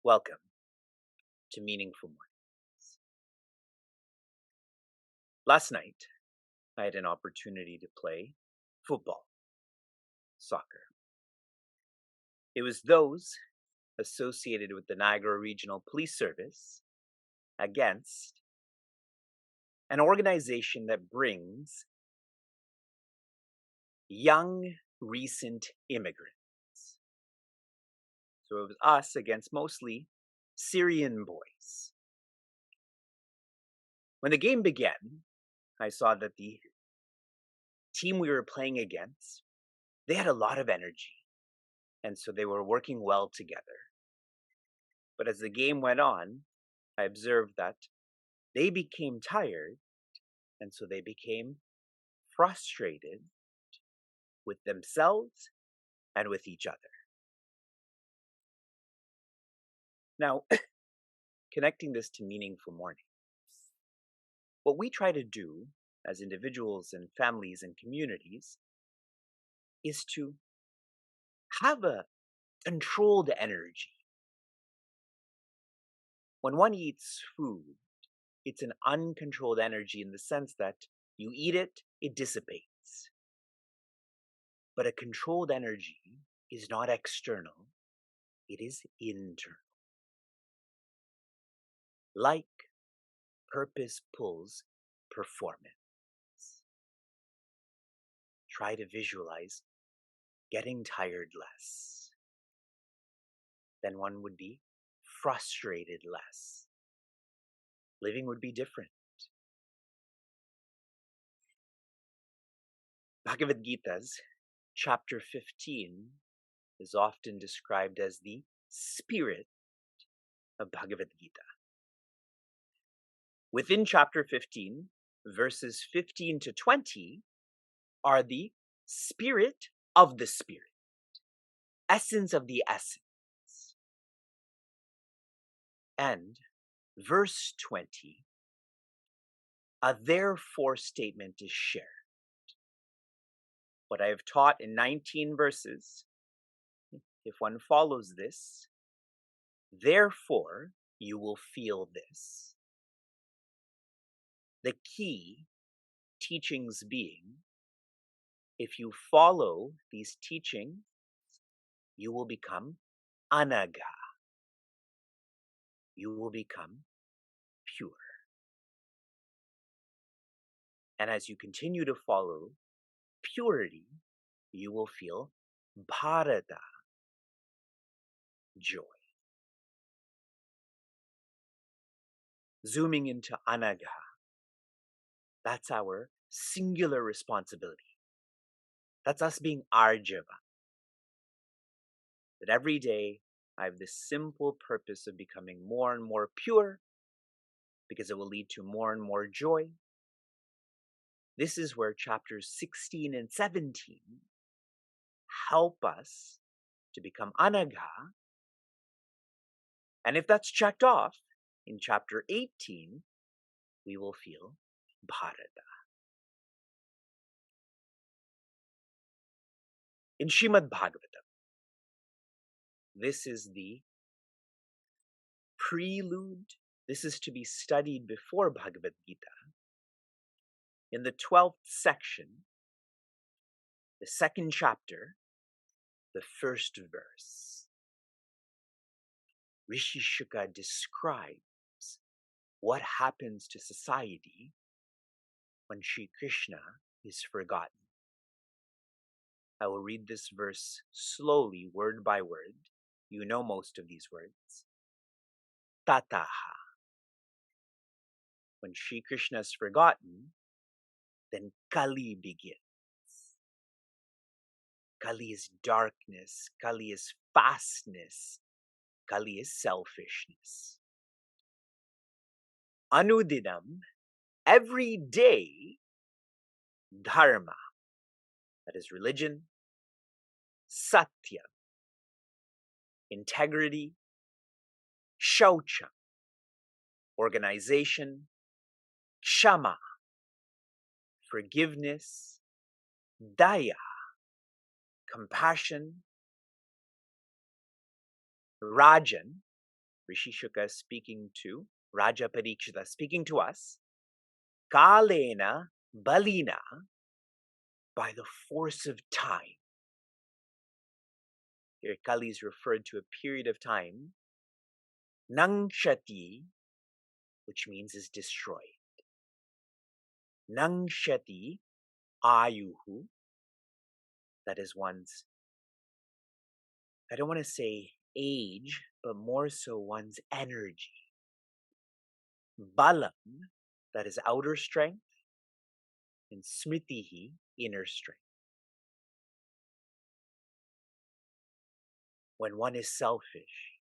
Welcome to Meaningful Mornings. Last night, I had an opportunity to play football, soccer. It was those associated with the Niagara Regional Police Service against an organization that brings young, recent immigrants. So it was us against mostly Syrian boys. When the game began, I saw that the team we were playing against, they had a lot of energy, and so they were working well together. But as the game went on, I observed that they became tired, and so they became frustrated with themselves and with each other. Now, connecting this to meaningful morning, what we try to do as individuals and families and communities is to have a controlled energy. When one eats food, it's an uncontrolled energy in the sense that you eat it, it dissipates. But a controlled energy is not external, it is internal. Like purpose pulls performance. Try to visualize getting tired less. Then one would be frustrated less. Living would be different. Bhagavad Gita's chapter 15 is often described as the spirit of Bhagavad Gita. Within chapter 15, verses 15 to 20 are the spirit of the spirit, essence of the essence. And verse 20, a therefore statement is shared. What I have taught in 19 verses, if one follows this, therefore you will feel this. The key teachings being, if you follow these teachings, you will become anaga. You will become pure. And as you continue to follow purity, you will feel bharata, joy. Zooming into anaga, that's our singular responsibility. That's us being arjava. That every day I have this simple purpose of becoming more and more pure because it will lead to more and more joy. This is where chapters 16 and 17 help us to become anaga. And if that's checked off, in chapter 18, we will feel bharata. In Srimad Bhagavatam, this is the prelude. This is to be studied before Bhagavad Gita. In the 12th section, the second chapter, the first verse, Rishi Shuka describes what happens to society when Sri Krishna is forgotten. I will read this verse slowly, word by word. You know most of these words. tataha. When Sri Krishna is forgotten, then Kali begins. Kali is darkness. Kali is fastness. Kali is selfishness. Anudinam, every day, dharma, that is religion, satya, integrity, shaucha, organization, kshama, forgiveness, daya, compassion, rajan, Rishi Shuka speaking to Raja Parikshita, speaking to us, kalena, balina, by the force of time. Here, Kali is referred to a period of time, nangshati, which means is destroyed. Nangshati ayuhu, that is one's, I don't want to say age, but more so one's energy. Balam, that is outer strength, and smritihi, inner strength. When one is selfish,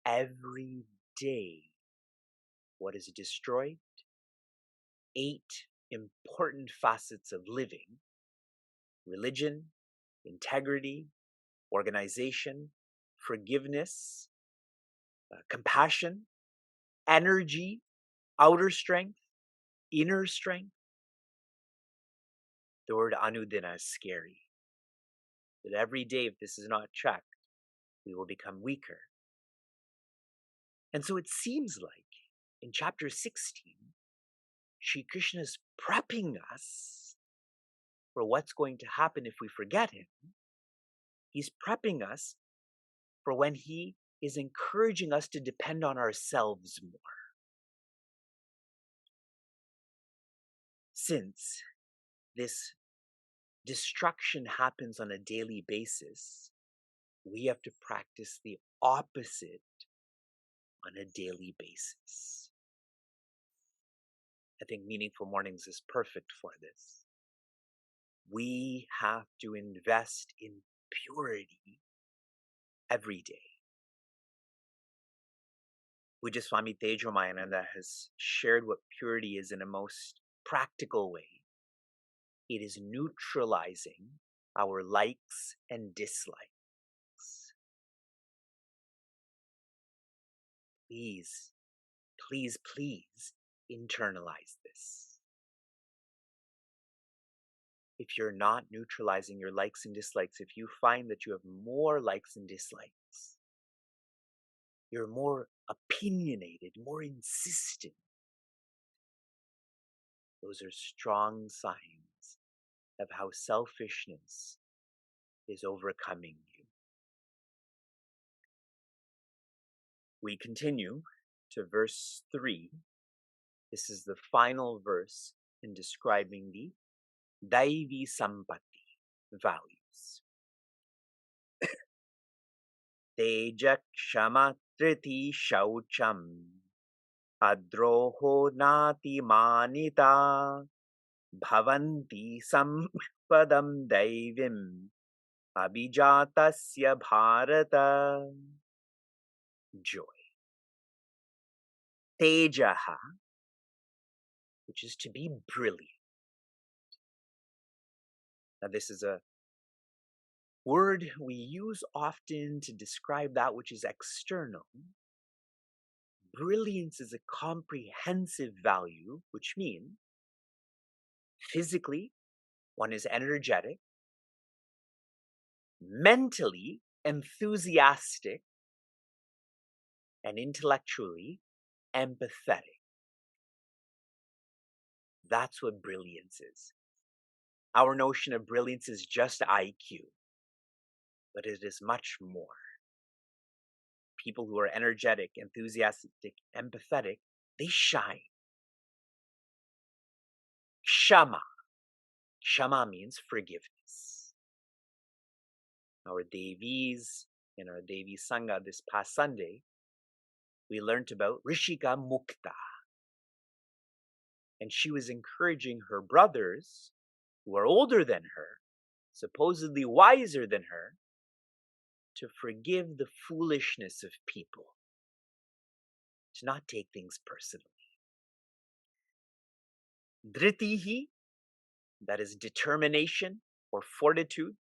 every day, what is destroyed? 8 important facets of living: religion, integrity, organization, forgiveness, compassion, energy, outer strength, inner strength. The word anudina is scary. That every day, if this is not checked, we will become weaker. And so it seems like in chapter 16, Sri Krishna is prepping us for what's going to happen if we forget him. He's prepping us for when he is encouraging us to depend on ourselves more. Since this destruction happens on a daily basis, we have to practice the opposite on a daily basis. I think Meaningful Mornings is perfect for this. We have to invest in purity every day. Swami Tejomayananda has shared what purity is in a most practical way. It is neutralizing our likes and dislikes. Please, please, please internalize this. If you're not neutralizing your likes and dislikes, if you find that you have more likes and dislikes, you're more opinionated, more insistent, those are strong signs of how selfishness is overcoming you. We continue to verse 3. This is the final verse in describing the Daivi Sampatti values. Teja Kshama Triti Shaucham Adroho Nati Manita Bhavanti Sampadam Daivim Abhijatasya Bharata. Joy. Tejaha, which is to be brilliant. Now, this is a word we use often to describe that which is external. Brilliance is a comprehensive value, which means physically, one is energetic, mentally enthusiastic, and intellectually empathetic. That's what brilliance is. Our notion of brilliance is just IQ, but it is much more. People who are energetic, enthusiastic, empathetic, they shine. Kshama. Kshama means forgiveness. Our Devis in our Devi Sangha this past Sunday we learned about Rishika Mukta. And she was encouraging her brothers, who are older than her, supposedly wiser than her, to forgive the foolishness of people, to not take things personally. Dhritihi, that is determination or fortitude.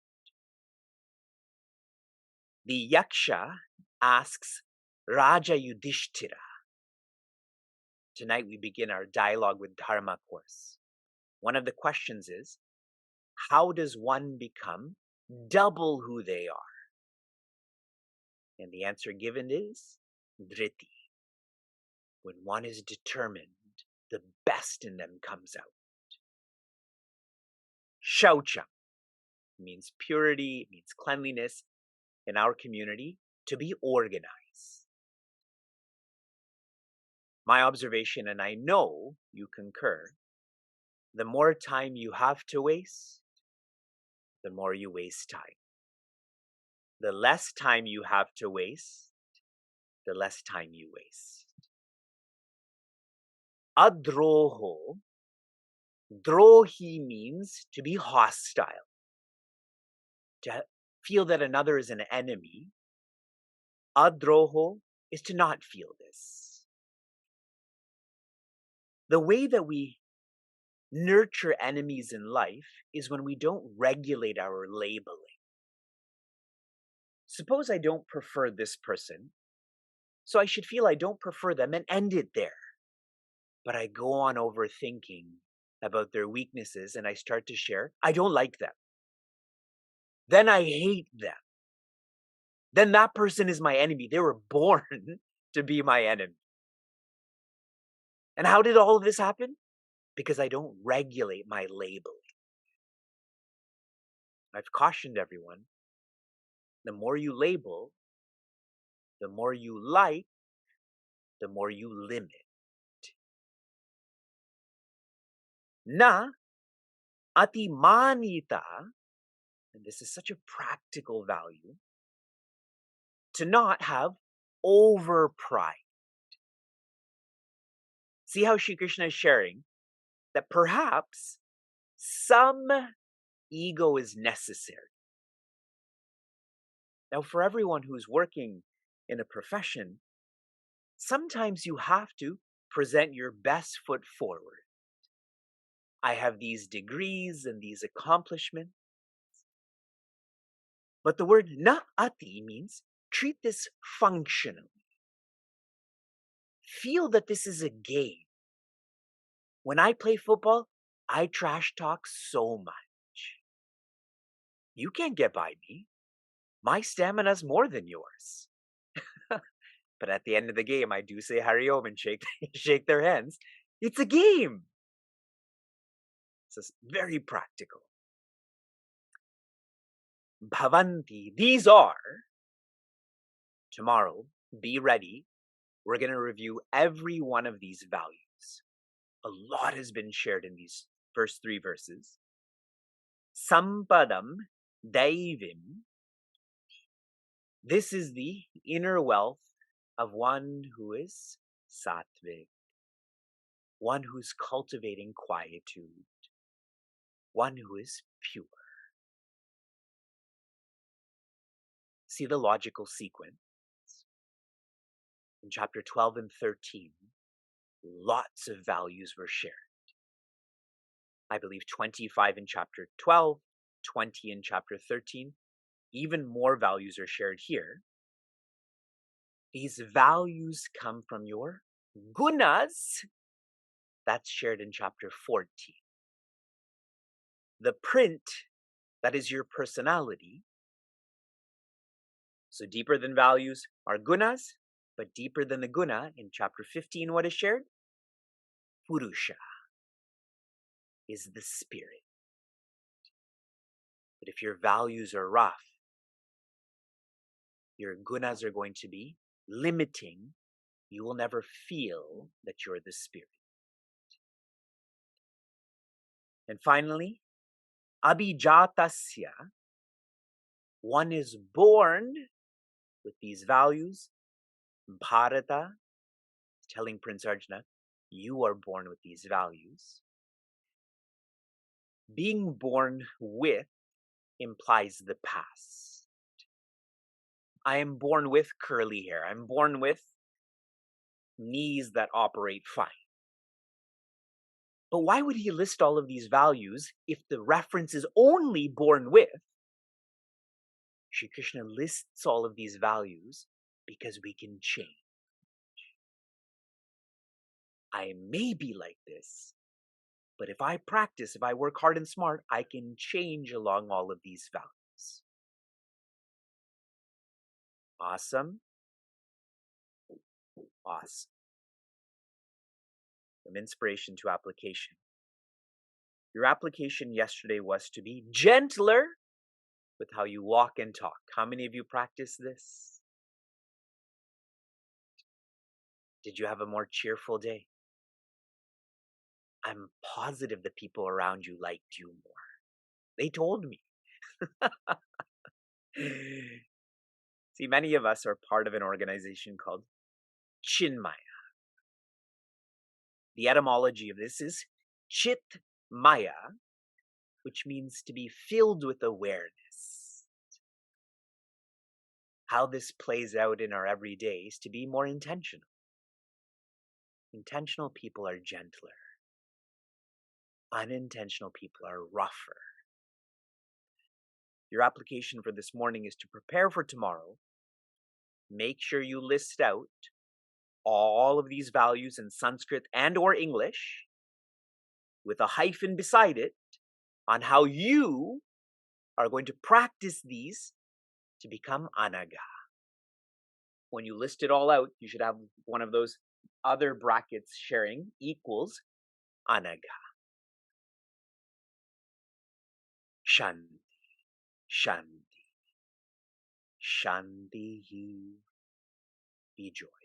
The Yaksha asks Raja Yudhishthira. Tonight we begin our dialogue with Dharma course. One of the questions is, how does one become double who they are? And the answer given is Dhriti. When one is determined, the best in them comes out. Shaucham means purity, it means cleanliness in our community, to be organized. My observation, and I know you concur, the more time you have to waste, the more you waste time. The less time you have to waste, the less time you waste. Adroho, drohi means to be hostile, to feel that another is an enemy. Adroho is to not feel this. The way that we nurture enemies in life is when we don't regulate our labeling. Suppose I don't prefer this person, so I should feel I don't prefer them and end it there. But I go on overthinking about their weaknesses and I start to share, I don't like them. Then I hate them. Then that person is my enemy. They were born to be my enemy. And how did all of this happen? Because I don't regulate my labeling. I've cautioned everyone, the more you label, the more you like, the more you limit. Na atimanita, and this is such a practical value, to not have over pride. See how Shri Krishna is sharing that perhaps some ego is necessary. Now, for everyone who's working in a profession, sometimes you have to present your best foot forward. I have these degrees and these accomplishments. But the word na'ati means treat this functionally. Feel that this is a game. When I play football, I trash talk so much. You can't get by me. My stamina's more than yours. But at the end of the game, I do say Hari Om and shake their hands. It's a game. So it's very practical. Bhavanti, these are, tomorrow, be ready. We're going to review every one of these values. A lot has been shared in these first 3 verses. Sampadam Daivim. This is the inner wealth of one who is sattvic, one who's cultivating quietude, one who is pure. See the logical sequence. In chapter 12 and 13, lots of values were shared. I believe 25 in chapter 12, 20 in chapter 13. Even more values are shared here. These values come from your gunas. That's shared in chapter 14. The print, that is your personality. So deeper than values are gunas, but deeper than the guna, in chapter 15, what is shared? Purusha is the spirit. But if your values are rough, your gunas are going to be limiting. You will never feel that you're the spirit. And finally, abhijatasya, one is born with these values. Bharata, telling Prince Arjuna, you are born with these values. Being born with implies the past. I am born with curly hair. I'm born with knees that operate fine. But why would he list all of these values if the reference is only born with? Shri Krishna lists all of these values because we can change. I may be like this, but if I practice, if I work hard and smart, I can change along all of these values. Awesome. Awesome. From inspiration to application. Your application yesterday was to be gentler with how you walk and talk. How many of you practice this? Did you have a more cheerful day? I'm positive the people around you liked you more. They told me. See, many of us are part of an organization called Chinmaya. The etymology of this is Chit Maya, which means to be filled with awareness. How this plays out in our everyday is to be more intentional. Intentional people are gentler. Unintentional people are rougher. Your application for this morning is to prepare for tomorrow. Make sure you list out all of these values in Sanskrit and or English with a hyphen beside it on how you are going to practice these to become anaga. When you list it all out, you should have one of those other brackets sharing equals anaga. Shanti, Shanti, Shanti, you be joy.